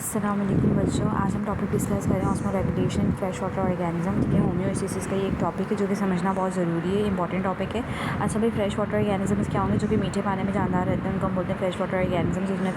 अस्सलाम वालेकुम बच्चों, आज हम टॉपिक डिस्कस करें osmo regulation fresh water organism. ठीक है, होम्योस्टेसिस का ये एक टॉपिक है जो कि समझना बहुत ज़रूरी है, इंपॉर्टेंट टॉपिक है। अच्छा भाई, फ्रेश वाटर ऑर्गेनिज्म क्या होंगे? जो कि मीठे पानी में जानदार रहते हैं उनको हम बोलते हैं फ्रेश वाटर ऑर्गेनिज्म। जिसमें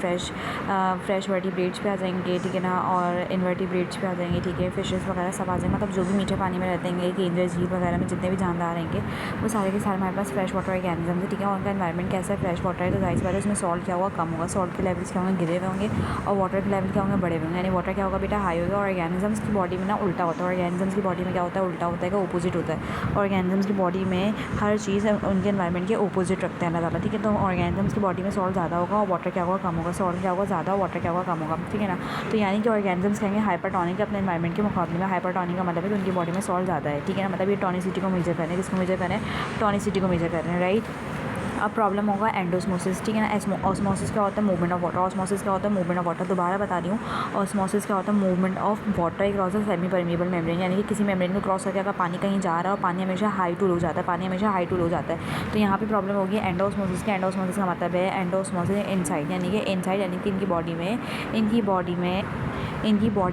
फ्रेश वर्टिब्रेट्स पे आ जाएंगे, ठीक है ना, और इनवर्टिब्रेट्स पे आ जाएंगे, ठीक है, फिशेस वगैरह सब आ जाएंगे। मतलब जो भी मीठे पानी में रहते हैं, केंद्र झील वगैरह में जितने भी जानदार रहेंगे वो सारे के सारे हमारे पास फ्रेश वाटर ऑर्गेनिज्म है। ठीक है, उनका एनवायरमेंट कैसा है? फ्रेश वाटर है, तो जाहिर सी बात है उसमें सॉल्ट क्या होगा? कम होगा। सॉल्ट के लेवल्स क्या होंगे? गिरे हुए होंगे, और वाटर के लेवल क्या होंगे? बड़े हुए होंगे। यानी वाटर क्या होगा बेटा? हाई होगा। और ऑर्गेनिजम्स की बॉडी में ना उल्टा होता है। ऑर्गेनिजम्स की बॉडी में क्या होता है? उल्टा होता है, का ऑपोजिट होता है। ऑर्गेनिजम्स की बॉडी में हर चीज़ उनके एनवायरमेंट के ऑपोजिट रखते हैं अल्लाह ताला। ठीक है, तो ऑर्गेनिजम्स की बॉडी में सॉल्ट ज़्यादा होगा और वाटर क्या होगा? कम होगा। सॉल्ट क्या होगा? ज़्यादा, वाटर क्या होगा? कम होगा। ठीक है ना, तो यानी कि ऑर्गेनिजम्स कहेंगे हाइपरटोनिक अपने एनवायरमेंट के मुकाबले में। हाइपरटोनिक का मतलब है कि उनकी बॉडी में सॉल्ट ज़्यादा है। ठीक है ना, मतलब ये टॉनिसिटी को मेजर कर रहे हैं। किसको मेजर कर रहे हैं? टॉनिसिटी को मेजर कर रहे हैं, राइट। अब प्रॉब्लम होगा एंडोस्मोसिस। ठीक है ना, ऑस्मोसिस क्या होता है? Movement of water. ऑस्मोसिस क्या होता है? Movement of water. दोबारा बता रही हूँ, ऑस्मोसिस क्या होता है? Movement of water cross semi permeable membrane. यानी कि किसी मेम्ब्रेन को क्रॉस करके अगर पानी कहीं जा रहा है और पानी हमेशा हाई टू लो जाता है, पानी हमेशा हाई टू लो जाता है, तो यहाँ पे प्रॉब्लम होगी एंडोस्मोसिस की। एंडोस्मोसिस का मतलब है एंडोस्मोसिस इनसाइड, यानी कि इनसाइड, यानी कि इनकी बॉडी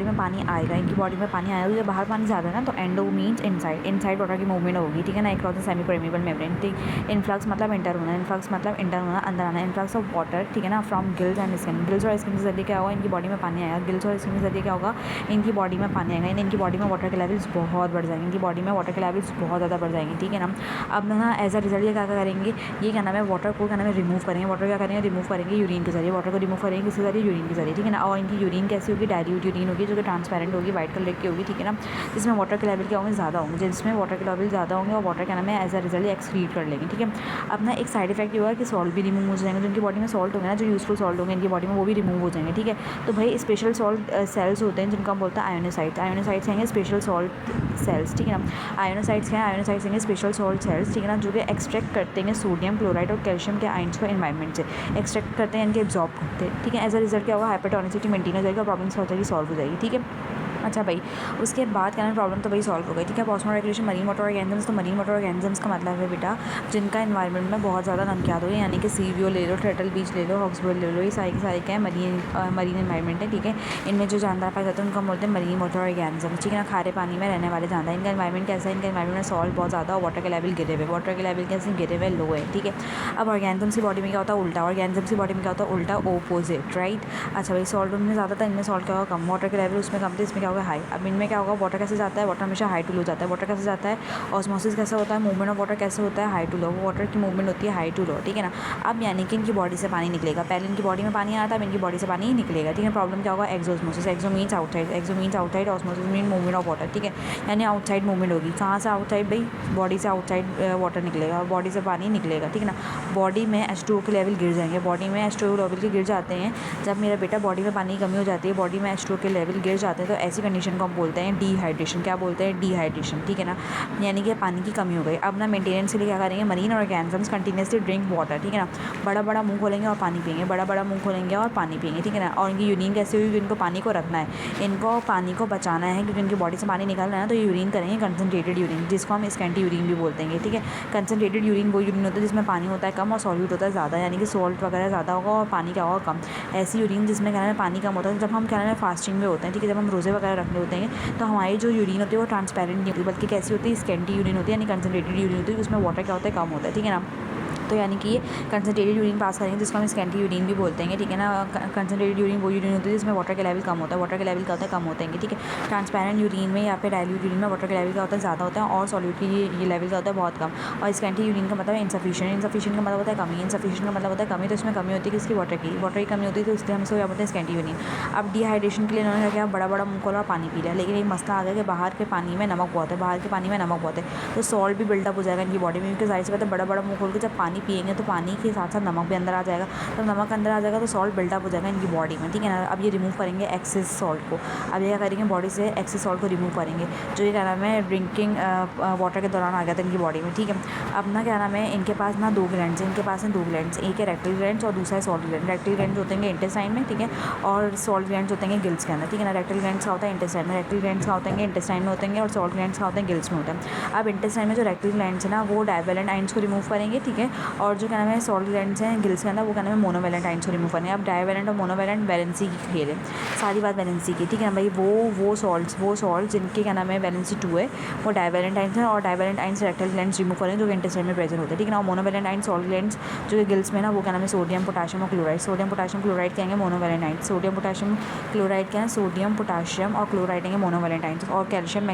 में पानी आएगा। इनकी बॉडी में पानी आएगा, जब बाहर पानी ज़्यादा है ना, तो endo means inside, inside water की मूवमेंट होगी। ठीक है ना, क्रॉस सेमी परमेबल मेम्ब्रेन। ठीक, इनफ्लक्स मतलब इंटर होना, इनफ्लक्स मतलब इंटर होना, अंदर आना। इनफ्लक्स ऑफ वाटर, ठीक है ना, from gills and skin. Gills और स्किन के जरिए क्या होगा? इनकी बॉडी में पानी आएगा। गिल्स और स्किन के जरिए क्या होगा? इनकी बॉडी में पानी आएगा। इनकी बॉडी में वाटर के लेवल्स बहुत बढ़ जाएंगे। इनकी बॉडी में वाटर के लेवल्स बहुत ज़्यादा बढ़ जाएंगे। ठीक है ना, अब ना एज अ रिजल्ट ये क्या करेंगे? ये क्या नाम है? वाटर को क्या नाम है? रिमूव करेंगे। वाटर क्या करेंगे? रिमूव करेंगे यूरिन के जरिए। वाटर को रिमूव करेंगे किसके जरिए? यूरिन के जरिए। ठीक है ना, और इनकी यूरिन कैसी होगी? डाइल्यूट यूरिन होगी, जो कि ट्रांसपेरेंट होगी, वाइट कलर की होगी। ठीक है ना, जिसमें वाटर के लेवल क्या होंगे? ज़्यादा होंगे। जिसमें वाटर के लेवल ज़्यादा होंगे और वाटर क्या नाम है? एज अ रिजल्ट एक्सक्रीट कर लेंगे। ठीक है, अपना एक साइड इफेक्ट ये होगा कि सॉल्ट भी रिमूव हो जाएंगे। जो इनकी बॉडी में सॉल्ट होंगे ना, जो यूजफुल सॉल्ट होंगे इनकी बॉडी में, वो भी रिमूव हो जाएंगे। ठीक है, तो भाई स्पेशल सॉल्ट सेल्स होते हैं जिनको हम बोलते हैं आयोनोसाइट्स। आयोनोसाइट्स हैं स्पेशल सॉल्ट सेल्स। ठीक है ना, आयोनोसाइट्स क्या है? आयोनोसाइट्स हैं स्पेशल सॉल्ट सेल्स। ठीक है ना, जो कि एक्सट्रैक्ट करते हैं सोडियम क्लोराइड और कैल्शियम के आयन्स को एनवायरमेंट से एक्सट्रैक्ट करते हैं, इनके एब्जॉर्ब करते हैं। ठीक है, एज अ रिजल्ट क्या होगा? हाइपरटोनिसिटी मेंटेन हो जाएगी और प्रॉब्लम हो जाएगी, सॉल्व हो जाएगी। ठीक है, अच्छा भाई, उसके बाद क्या प्रॉब्लम तो भाई सॉल्व हो गई। ठीक है, osmo regulation marine water organisms. तो मरीन वाटर ऑर्गेनिजम्स का मतलब है बेटा जिनका एनवायरनमेंट में बहुत ज़्यादा नमकियात हो, यानी कि सी वी ओ ले लो, टर्टल बीच ले लो, हॉक्सबर्ग ले लो, ये सारे के सारे क्या है? मरीन एनवायरनमेंट है। ठीक है, इनमें जो जानदार पाए जाते हैं उनको हम बोलते हैं मरीन वाटर ऑर्गेनिजम्स। ठीक है ना, खारे पानी में रहने वाले जानदार। इनका एनवायरनमेंट कैसा है? इनका एनवायरनमेंट में सॉल्ट बहुत ज़्यादा और वाटर के लेवल गिरे हुए। वाटर के लेवल कैसे गिरे हुए? लो है। ठीक है, अब ऑर्गेनिजम्स की बॉडी में क्या होता है? उल्टा। ऑर्गेनिजम्स की बॉडी में क्या होता है? उल्टा, ऑपोजिट, राइट। अच्छा भाई, सॉल्ट उनमें ज़्यादा था, इनमें सॉल्ट क्या होगा? कम। वाटर के लेवल उसमें कम थे, इसमें क्या होगा? हाई। अब इनमें क्या होगा? वाटर कैसे जाता है? वाटर हमेशा हाई टू लो जाता है। वाटर कैसे जाता है? ऑस्मोसिस कैसे होता है? मूवमेंट ऑफ वाटर कैसे होता है? High to low. वाटर की मूवमेंट होती है हाई टू लो। ठीक है ना, अब यानी कि इनकी बॉडी से पानी निकलेगा। पहले इनकी बॉडी में पानी आया था, अब इनकी बॉडी से पानी निकलेगा। ठीक है, प्रॉब्लम क्या होगा? Exosmosis. Exo means outside, exo means outside, osmosis mean movement of water. ठीक है, यानी आउटसाइड मूवमेंट होगी। कहाँ से आउटसाइड? भाई बॉडी से आउटसाइड वाटर निकलेगा और बॉडी से पानी निकलेगा। ठीक है ना, बॉडी में H2O के लेवल गिर जाएंगे। बॉडी में H2O लेवल के गिर जाते हैं जब मेरा बेटा बॉडी में पानी की कमी हो जाती है, बॉडी में H2O के लेवल गिर जाते हैं, तो ऐसी कंडीशन को हम बोलते हैं डिहाइड्रेशन। क्या बोलते हैं? डिहाइड्रेशन। ठीक है ना, यानी कि पानी की कमी हो गई। अब ना मेंटेनेंस के लिए क्या करेंगे? Marine organisms continuously drink water. ठीक है ना, बड़ा बड़ा मुंह खोलेंगे और पानी पिएंगे, बड़ा बड़ा मुंह खोलेंगे और पानी पिएंगे। ठीक है ना, और इनकी यूरिन कैसे होगी? इनको पानी को रखना है, इनको पानी को बचाना है, क्योंकि इनकी बॉडी से पानी निकलना है ना, तो ये यूरिन करेंगे कंसनट्रेटेड यूरिन, जिसको हम स्कैंटी यूरिन भी बोलते हैं। ठीक है, कंसनट्रेटेड यूरिन वो यूरिन होता है जिसमें पानी होता है कम और सॉल्यूट होता है ज़्यादा, यानी कि सॉल्ट वगैरह ज़्यादा होगा और पानी क्या होगा? कम। ऐसी यूरिन जिसमें क्या है पानी कम होता है, जब हम क्या है फास्टिंग में होते हैं। ठीक है, जब हम रोज़े वगैरह रखने होते हैं, तो हमारी जो यूरिन होती है वो ट्रांसपेरेंट नहीं होती, बल्कि कैसी होती है? स्कैंटी यूरिन होती है, यानी कंसनट्रेटेड यूरिन होती है, उसमें वाटर क्या होता है? कम होता है। ठीक है ना, तो यानी कि ये कंसनट्रेटेड यूरिन पास करेंगे जिसको हम स्कैंटी यूरिन भी बोलते हैं। ठीक है ना, कंसनट्रेटेड यूरिन वो यूरिन होती है जिसमें वाटर के लेवल कम होता है। वाटर के लेवल क्या होता है? कम होते हैं। ठीक है, ट्रांसपेरेंट यूरिन में या फिर डाइल्यूट यूरिन में वाटर के लेवल क्या होता है? ज़्यादा होता है और सॉल्यूट की ये लेवल क्या होता है? बहुत कम। और स्कैंटी यूरिन का मतलब है इनसफिशिएंट। इनसफिशिएंट का मतलब होता है कमी। इनसफिशिएंट का मतलब होता है कमी, तो इसमें कमी होती है किसकी? वाटर की। वाटर की कमी होती है, तो इसलिए हम इसको क्या बोलते हैं? Scanty urine. अब डिहाइड्रेशन के लिए इन्होंने क्या? बड़ा बड़ा मुँह खोला, पानी पी लिया, लेकिन एक मसला आ गया कि बाहर के पानी में नमक बहुत है, बाहर के पानी में नमक बहुत है, तो सॉल्ट भी बिल्डअप हो जाएगा इनकी बॉडी में, क्योंकि जाहिर सी बात है बड़ा बड़ा मुँह खोल के जब पानी पिएंगे तो पानी के साथ साथ नमक भी अंदर आ जाएगा। तो नमक अंदर आ जाएगा तो सॉल्ट बिल्डअप हो जाएगा इनकी बॉडी में। ठीक है ना, अब ये रिमूव करेंगे एक्सेस सॉल्ट को। अब ये क्या करेंगे? बॉडी से एक्सेस सॉल्ट को रिमूव करेंगे, जो ये क्या नाम है? ड्रिंकिंग वाटर के दौरान आ गया था इनकी बॉडी में। ठीक है, अब ना क्या नाम है? इनके पास ना दो ग्लैंड्स हैं, इनके पास हैं दो ग्लैंड्स, एक है रेक्टल ग्लैंड्स और दूसरा है सॉल्ट ग्लैंड। रेक्टल ग्लैंड्स होते हैं इंटेस्टाइन में, ठीक है, और सॉल्ट ग्लैंड्स होते हैं गिल्स के अंदर। ठीक है ना, रेक्टल ग्लैंड्स का होता है इंटेस्टाइन में, रेक्टल ग्लैंड्स का होते हैं इंटेस्टाइन में होते हैं, और सॉल्ट ग्लैंड्स का होते हैं गिल्स में होते हैं। अब इंटेस्टाइन में जो रेक्टल ग्लैंड्स है ना, वो डाइवेलेंट आयंस को रिमूव करेंगे। ठीक है, और जो क्या नाम है सॉल्ट ग्लैंड्स हैं गिल्स के अंदर, वो क्या नाम है मोनोवैलेंट आइंस को रिमूव करने हैं। अब डाइवैलेंट और मोनोवैलेंट वैलेंसी की खेल है, सारी बात वैलेंसी की, ठीक है ना भाई। वो सॉल्ट जिनके क्या नाम है वैलेंसी 2 है, वो डाइवैलेंट आइंस हैं, और divalent ions rectal glands remove करें जो कि इंटेस्टाइन में प्रेजेंट होते हैं, ठीक है ना। मोनोवैलेंट आइंस सॉल्ट ग्लैंड्स जो कि गिल्स में ना, वो क्या नाम है सोडियम पोटाशियम और क्लोराइड। सोडियम पोटाशियम क्लोराइड क्या है monovalent ions. Sodium potassium chloride क्या है, सोडियम पोटाशियम और क्लोराइड है मोनोवैलेंट आइंस। और कैल्शियम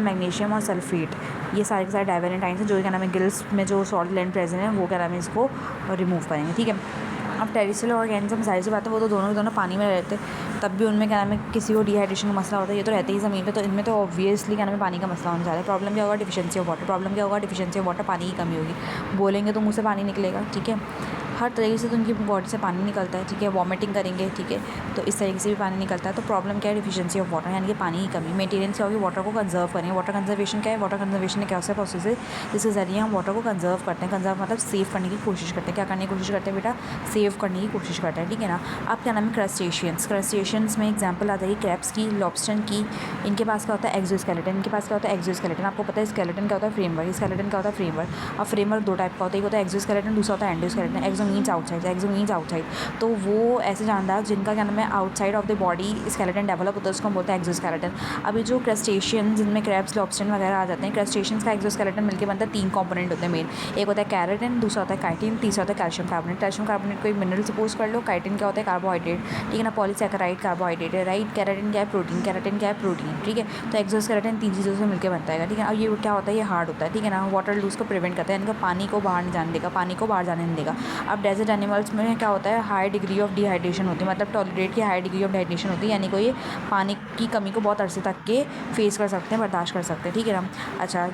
मैग्नीशियम और सल्फेट, ये सारे के सारे डाइवैलेंट आइंस हैं जो क्या नाम है गिल्स में जो सॉल्ट ग्लैंड प्रेजेंट है, वो क्या नाम है इसको रिमूव करेंगे, ठीक है। अब टेरेस्ट्रियल ऑर्गेनिज्म जाहिर सी बात है वो तो दोनों के दोनों पानी में रहते हैं, तब भी उनमें क्या नाम है किसी को डिहाइड्रेशन का मसला होता है, ये तो रहते ही ज़मीन पे, तो इनमें तो ऑब्वियसली क्या नाम है पानी का मसला होने जा रहा है। प्रॉब्लम क्या होगा, डिफिशिएंसी ऑफ वाटर। प्रॉब्लम क्या होगा, डिफिशिएंसी ऑफ वाटर, पानी की कमी होगी। बोलेंगे तो मुँह से पानी निकलेगा, ठीक है। हर तरीके से तो उनकी बॉडी से पानी निकलता है, ठीक है। वॉमिटिंग करेंगे, ठीक है, तो इस तरीके से भी पानी निकलता है। तो प्रॉब्लम क्या है, डिफिशिएंसी ऑफ वाटर, यानी कि पानी की कमी। मेंटेनेंस क्या होगी, वाटर को कंजर्व करेंगे। वाटर कंजर्वेशन क्या है, वाटर कंजर्वेशन एक ऐसा प्रोसेस है जिसके ज़रिए हम वाटर को कंजर्व करते हैं। कंजर्व मतलब सेव करने की कोशिश करते हैं। क्या करने की कोशिश करते हैं बेटा, सेव करने की कोशिश करते हैं, ठीक है ना। अब क्या नाम है क्रस्टेशियंस में एग्जाम्पल आता है क्रैब्स की, लॉबस्टर की। इनके पास क्या होता है, एक्सोस्केलेटन। इनके पास क्या होता है, एक्सोस्केलेटन। आपको पता है स्केलेटन क्या होता है, फ्रेमवर्क। स्केलेटन क्या होता है, फ्रेमवर्क। अब फ्रेमवर्क दो टाइप का होता है, एक होता है एक्सोस्केलेटन, दूसरा होता है एंडोस्केलेटन। एक्सो मीन्स आउटसाइड, तो वो ऐसे जानदार जिनका क्या नाम है outside of the body skeleton develop होता है, उसको हम बोलते हैं एक्सोस्केलेटन। अभी जो क्रस्टेशियन जिनमें क्रैब्स लॉबस्टर वगैरह आ जाते हैं, क्रस्टेशियंस का एक्सोस्केलेटन मिलकर बनता है 3 कंपोनेंट होते हैं मेन। एक होता है कैराटिन, दूसरा होता है काइटिन, तीसरा होता है कैल्शियम कार्बोनेट। कैल्शियम कार्बोनेट को एक मिनरल सपोज कर लो। काइटिन क्या होता है, कार्बोहाइड्रेट, ठीक है ना, पॉलीसैकेराइड कार्बोहाइड्रेट है, राइट। कैराटिन क्या है, प्रोटीन, ठीक है। तो एक्सोस्केलेटन 3 चीज़ों से मिलकर बनता है, ठीक है। और ये क्या होता है, ये हार्ड होता है, ठीक है ना। वाटर लूज को प्रिवेंट करता है, यानी कि पानी को बाहर नहीं जाने देगा, पानी को बाहर जाने नहीं देगा। अब डेजर्ट एनिमल्स में क्या होता है, हाई डिग्री ऑफ डिहाइड्रेशन होती है, मतलब टॉलरेट की हाई डिग्री ऑफ डिहाइड्रेशन होती है, यानी कि ये पानी की कमी को बहुत अरसे तक के फेस कर सकते हैं, बर्दाश्त कर सकते हैं, ठीक है ना। अच्छा,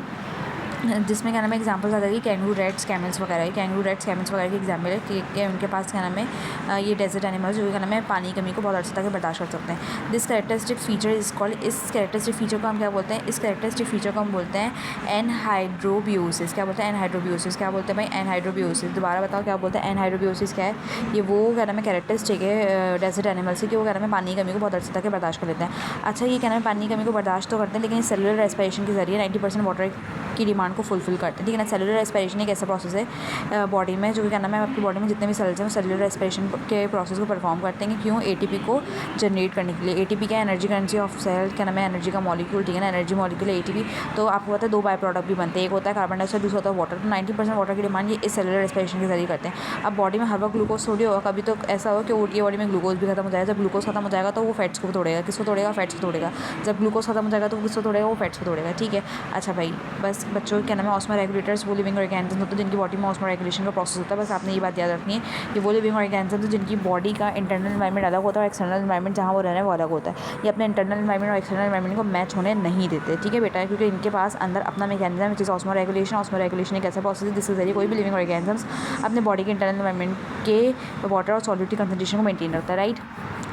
जिसमें क्या नाम है एग्जाम्पल्स आता है कि कैंगरू रेट्स, कैमल्स वगैरह है। कैंगरू रेट्स, कैमल्स वगैरह के एग्जाम्पल है कि उनके पास क्या नाम है ये डेजर्ट एनिमल्स जो क्या नाम है पानी की कमी को बहुत अर्से तक बर्दाश्त कर सकते हैं। This characteristic feature is called, इस कैरेक्टरिस्टिक फीचर को हम क्या बोलते हैं, इस कैरेक्टरिस्टिक फीचर को हम बोलते हैं एनहाइड्रोबियोसिस। क्या बोलते हैं, एनहाइड्रोबियोसिस। क्या बोलते हैं भाई, एनहाइड्रोबियोसिस। दोबारा बताओ क्या बोलते हैं, एनहाइड्रोबियोसिस क्या है, ये वो क्या नाम है कैरेक्टरिस्टिक है डेजर्ट एनिमल्स की, वो क्या नाम है पानी की कमी को बहुत अर्से तक बर्दाश्त कर लेते हैं। अच्छा, ये क्या नाम है पानी की कमी को बर्दाश्त तो करते हैं, लेकिन सेलुलर रेस्पिरेशन के जरिए 90% वाटर की डिमांड को फुलफिल करते हैं, ठीक है ना। सेलुलर रेस्पिरेशन एक ऐसा प्रोसेस है बॉडी में जो क्या नाम है आपकी बॉडी में जितने भी सेल्स हैं वो सेलुलर रेस्पिरेशन के प्रोसेस को परफॉर्म करते हैं। क्यों, एटीपी को जनरेट करने के लिए। एटीपी क्या है, एनर्जी करेंसी ऑफ सेल, क्या नाम है एनर्जी का मॉलिक्यूल, ठीक है ना, एनर्जी मॉलिक्यूल एटीपी। तो आपको पता है 2 बाय प्रोडक्ट भी बनते हैं, एक होता है कार्बन डाइऑक्साइड, दूसरा होता है वाटर। तो 90% वाटर की डिमांड ये इस सेलुलर रेस्पिरेशन के जरिए करते हैं। अब बॉडी में हर वक्त ग्लूकोज थोड़ी होगा, कभी तो ऐसा हो कि उनकी बॉडी में ग्लूकोज भी खत्म हो जाएगा। जब ग्लूकोज खत्म हो जाएगा तो वो फैट्स को तोड़ेगा, किसको तोड़ेगा, फैट्स को तोड़ेगा। जब ग्लूकोज खत्म हो जाएगा तो किसको तोड़ेगा, वो फैट्स को तोड़ेगा, ठीक है। अच्छा भाई, बस बच्चों क्या नाम है ऑस्मो रेगुलेटर्स वो लिविंग ऑर्गेनिज्म होते हैं जिनकी बॉडी में ऑस्मो रेगुलेशन का प्रोसेस होता है। बस आपने ये बात याद रखनी है कि वो लिविंग ऑर्गेनिज्म जिनकी बॉडी का इंटरनल एनवायरनमेंट अलग होता है और एक्सटर्नल एनवायरनमेंट जहाँ वो रह रहे हैं वो अलग होता है। ये अपने इंटरनल एनवायरनमेंट और एक्सटर्नल एनवायरनमेंट को मैच होने नहीं देते, ठीक है बेटा, क्योंकि इनके पास अंदर अपना मैकेनिज्म है जिस ऑस्मो रेगुलेशन। ऑस्मो रेगुलेशन एक ऐसा प्रोसेस है जिसके जरिए कोई भी लिविंग ऑर्गेनिज्म अपने बॉडी के इंटरनल एनवायरनमेंट के वाटर और सॉल्यूट कंसंट्रेशन को मेंटेन रखता है, राइट।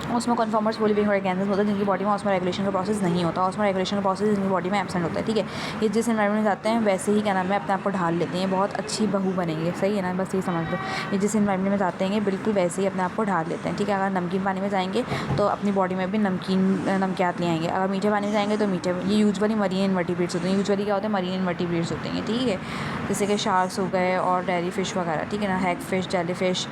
ऑस्मो कन्फर्मर्स वो लिविंग ऑर्गेनिज्म होता है जिनकी बॉडी में ऑस्मो रेगुलेशन का प्रोसेस नहीं होता। ऑस्मो रेगुलेशन का प्रोसेस जिनकी बॉडी में एब्सेंट होता है, ठीक है। ये जिस एनवायरनमेंट में जाते हैं वैसे ही क्या नाम है अपने आप को ढाल लेते हैं, बहुत अच्छी बहू बनेंगे, सही है ना, बस ये समझ लो। ये जिस एनवायरनमेंट में जाते हैं बिल्कुल वैसे ही अपने आप को ढाल लेते हैं, ठीक है। अगर नमकीन पानी में जाएंगे तो अपनी बॉडी में भी नमकियात ले आएंगे। अगर मीठे पानी में जाएंगे तो मीठे, ये यूजुअली मरीन इनवर्टिब्रेट्स होते हैं। यूजुअली क्या होते हैं, मरीन इनवर्टिब्रेट्स होते हैं, ठीक है। जैसे कि शार्क्स हो गए और डेयरी फिश वगैरह, ठीक है ना, हैग फिश, जेली फिश,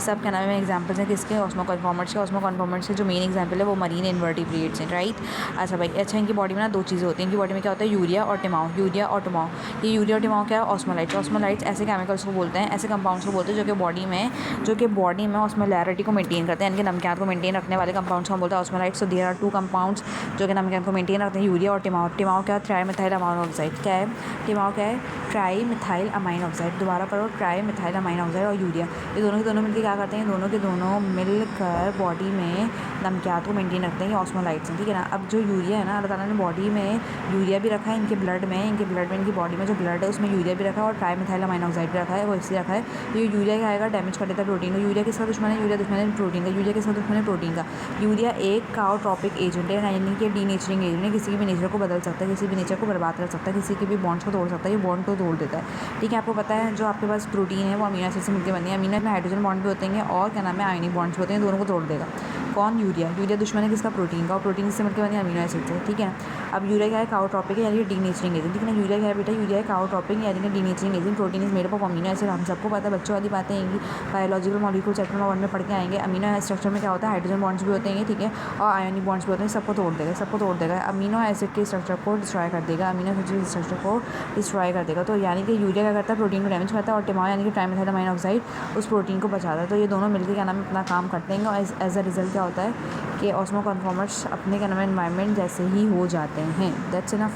सब क्या नाम है एग्जाम्पल्स हैं किसके, ऑस्मो कन्फर्मर्स के। ऑस्मो कन्फर्मर्स के जो मेन एग्जाम्पल है वो मरीन इनवर्टिब्रेट्स हैं, राइट। अच्छा भाई, अच्छा इनकी बॉडी में ना 2 चीज़ें होती हैं। इनकी बॉडी में क्या होता है, यूरिया और टिमाओ। यूरिया और टिमाओ क्या है, ऑस्मोलाइट्स। ऑस्मोलाइट्स ऐसे केमिकल्स को बोलते हैं, ऐसे कंपाउंड्स को बोलते हैं जो कि बॉडी में ऑस्मोलैरिटी को मेंटेन करते हैं, यानी कि नमकियात को मेंटेन रखने वाले कंपाउंड्स को हम बोलते हैं ऑस्मोलाइट्स। तो देयर आर 2 कंपाउंड्स जो कि नमकियात को मेंटेन रखते हैं, यूरिया और टिमाओ। टिमाओ क्या है, ट्राईमिथाइल अमाइन ऑक्साइड। क्या है टिमाओ, क्या है, ट्राईमिथाइल अमाइन ऑक्साइड। दोबारा पढ़ो, ट्राईमिथाइल अमाइन ऑक्साइड और यूरिया, ये दोनों के दोनों मिलकर क्या करते हैं, दोनों के दोनों मिलकर बॉडी में नमकियात को मेंटेन रखते हैं, ये ऑस्मोलाइट्स हैं, ठीक है ना। अब जो यूरिया है ना, अल्लाह ताला ने बॉडी में यूरिया भी रखा है, इनके ब्लड में इनकी बॉडी में जो ब्लड है उसमें यूरिया भी रखा है और ट्राईमिथाइल अमाइन ऑक्साइड भी रखा है। वो इसलिए रखा है, ये यूरिया क्या आएगा, डैमेज कर देता है प्रोटीन को। यूरिया किसका दुश्मन है, यूरिया दुश्मन है प्रोटीन का। यूरिया किसका दुश्मन है, प्रोटीन का। यूरिया एक काओट्रोपिक एजेंट है, यानी कि डीनेचरिंग एजेंट है, किसी भी नेचर को बदल सकता है, किसी भी नेचर को बर्बाद कर सकता है, किसी के भी बॉन्ड्स को तोड़ सकता है, ये बॉन्ड को तोड़ देता है, ठीक है। आपको पता है जो आपके पास प्रोटीन है वो अमीनो एसिड से मिलकर बनी है। अमीनो में हाइड्रोजन बॉन्ड भी होते हैं और क्या नाम है आयनिक बॉन्ड्स होते हैं, दोनों को तोड़ देगा, कौन? यूरिया। यूरिया दुश्मन है किसका? प्रोटीन का। और प्रोटीन से मिलकर बने अमीनो एसिड से, ठीक है। अब यूरिया क्या है? काओट्रोपिक है, यानी कि डीनेचरिंग एजेंट, ठीक है ना। यूरिया क्या है बेटा? यूरिया है काओट्रोपिक यानी कि denaturing agent. Protein is made up of amino acid, हम सबको पता है, बच्चों वाली बातें हैं, बायोलॉजिकल मॉलिक्यूल चैप्टर नंबर 1 में पढ़ के आएंगे। अमीनो स्ट्रक्चर में क्या होता है? हाइड्रोजन बॉन्ड्स भी होते हैं, ठीक है, और आयोनिक बॉन्ड्स भी होते हैं, सबको तोड़ देगा। अमीनो एसिड के स्ट्रक्चर को डिस्ट्रॉय कर देगा, अमीनो एसिड के स्ट्रक्चर को डिस्ट्रॉय कर देगा। तो यानी कि यूरिया क्या करता है? प्रोटीन को डैमेज करता है, और टिमाओ यानी कि ट्राइमेथाइलमाइन ऑक्साइड उस प्रोटीन को बचाता है। तो ये दोनों मिलकर क्या नाम है अपना काम करते हैं, और एज अ रिजल्ट क्या होता है कि ऑस्मो कन्फॉर्मर्स अपने क्या नाम है एनवायरनमेंट जैसे ही हो जाते हैं। That's enough.